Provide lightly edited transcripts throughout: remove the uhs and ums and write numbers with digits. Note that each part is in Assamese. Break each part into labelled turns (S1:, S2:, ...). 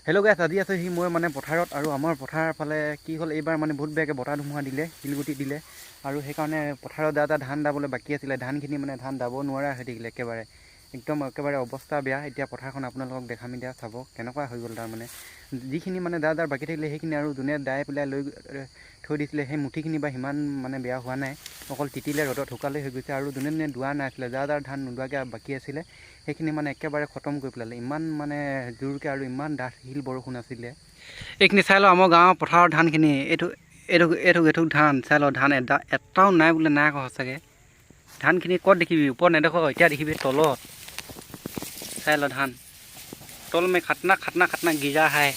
S1: হেল্ল' গাইছ, আজি আছোঁ মই মানে পথাৰত আৰু আমাৰ পথাৰৰ ফালে কি হ'ল এইবাৰ মানে বহুত বেয়াকৈ বতাহ ধুমুহা দিলে, শিলগুটি দিলে আৰু সেইকাৰণে পথাৰত এটা ধান দাবলৈ বাকী আছিলে। ধানখিনি মানে ধান দাব নোৱাৰা হৈ থাকিলে একেবাৰে অৱস্থা বেয়া। এতিয়া পথাৰখন আপোনালোকক দেখাম, এতিয়া চাব কেনেকুৱা হৈ গ'ল। তাৰমানে যিখিনি মানে দাৰ বাকী থাকিলে সেইখিনি আৰু যোনে দাই পেলাই লৈ থৈ দিছিলে সেই মুঠিখিনি বা সিমান মানে বেয়া হোৱা নাই, অকল তিতিলে ৰ'দত শুকালেই হৈ গৈছে। আৰু যোনে দোৱা নাছিলে, যাৰ ধান নোদোৱাকৈ বাকী আছিলে সেইখিনি মানে একেবাৰে খতম কৰি পেলালে। ইমান মানে জোৰকৈ আৰু ইমান ডাঠ শিল বৰষুণ আছিলে। এইখিনি চাই লওঁ আমাৰ গাঁৱৰ পথাৰৰ ধানখিনি, এইটো ধান চাই লওঁ। ধান এটাও নাই বোলে, নাই আকৌ সঁচাকৈ। ধানখিনি ক'ত দেখিবি, ওপৰত নেদেখ, এতিয়া দেখিবি তলত। চাই ল ধান তল মে খাটনা খাটনা খাটনা গিৰা হাই।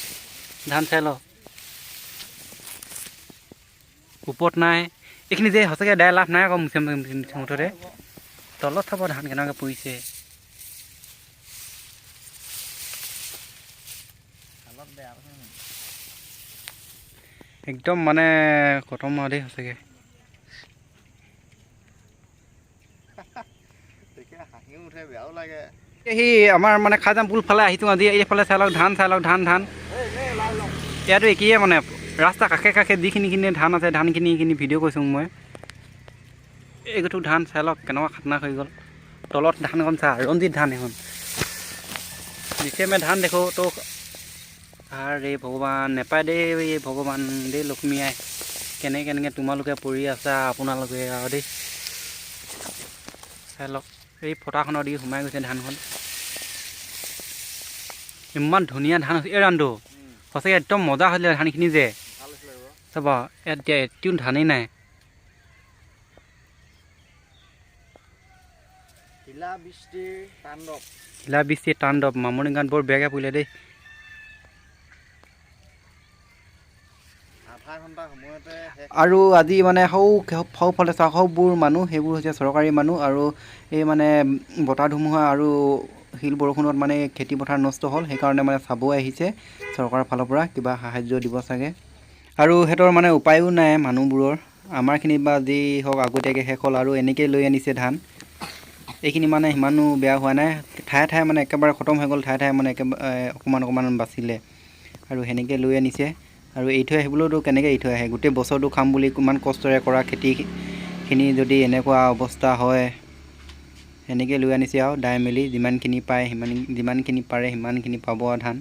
S1: ধান চাই ল, ওপৰত নাই। এইখিনি যে সঁচাকৈ দাই লাভ নাই আকৌ মুঠতে। তলত চাব ধান কেনেকৈ পৰিছে। একদম মানে খতম হোৱা দেই সঁচাকৈ। সি আমাৰ মানে খাজাম পুল ফালে আহিছোঁ আজি। এইফালে চাই লওক ধান, চাই লওক ধান। ইয়াতো একেয়ে মানে ৰাস্তা কাষে যিখিনি ধান আছে, ধানখিনি ভিডিঅ' কৰিছোঁ মই। এইটো ধান চাই লওক কেনেকুৱা খাতনাক হৈ গ'ল। তলত ধানখন চা, ৰঞ্জিত ধান এখন। নিচেমে ধান দেখোঁ তো আৰে ভগৱান, নেপায় দেই ভগৱান দেই লক্ষ্মী আই। কেনেকৈ তোমালোকে পৰি আছা আপোনালোকে আৰু দেই। চাই লওক এই ফটাখনৰ দি সোমাই গৈছে ধানখন। ইমান ধুনীয়া ধান হৈছে এই ৰানটো, সঁচাকৈ একদম মজা হৈছিলে ধানখিনি যে। চাব ইয়াত এতিয়া এটিও ধানেই নাই। শিলা বৃষ্টিৰ তাণ্ডৱ মামনি গাঁৱত বৰ বেয়াকৈ পৰিলে দেই। আৰু আজি মানে সৌফালে চাওকবোৰ মানুহ, সেইবোৰ হৈছে চৰকাৰী মানুহ। আৰু এই মানে বতাহ ধুমুহা আৰু শিল বৰষুণত মানে খেতি পথাৰ নষ্ট হ'ল, সেইকাৰণে মানে চাবও আহিছে চৰকাৰৰ ফালৰ পৰা, কিবা সাহাৰ্য দিব চাগে। আৰু সিহঁতৰ মানে উপায়ো নাই মানুহবোৰৰ। আমাৰখিনি বা যি হওক আগতীয়াকৈ শেষ হ'ল আৰু এনেকৈ লৈ আনিছে ধান। এইখিনি মানে সিমানো বেয়া হোৱা নাই, ঠায়ে মানে একেবাৰে খতম হৈ গ'ল, ঠায়ে মানে একেবাৰে অকণমান বাচিলে। আৰু সেনেকৈ লৈ আনিছে। আৰু এৰি থৈ আহিবলৈতো কেনেকৈ এৰি থৈ আহে, গোটেই বছৰটো খাম বুলি ইমান কষ্টৰে কৰা খেতিখিনি যদি এনেকুৱা অৱস্থা হয়। সেনেকৈ লৈ আনিছে আৰু দাই মেলি যিমানখিনি পাৰে সিমানখিনি পাব আৰু ধান।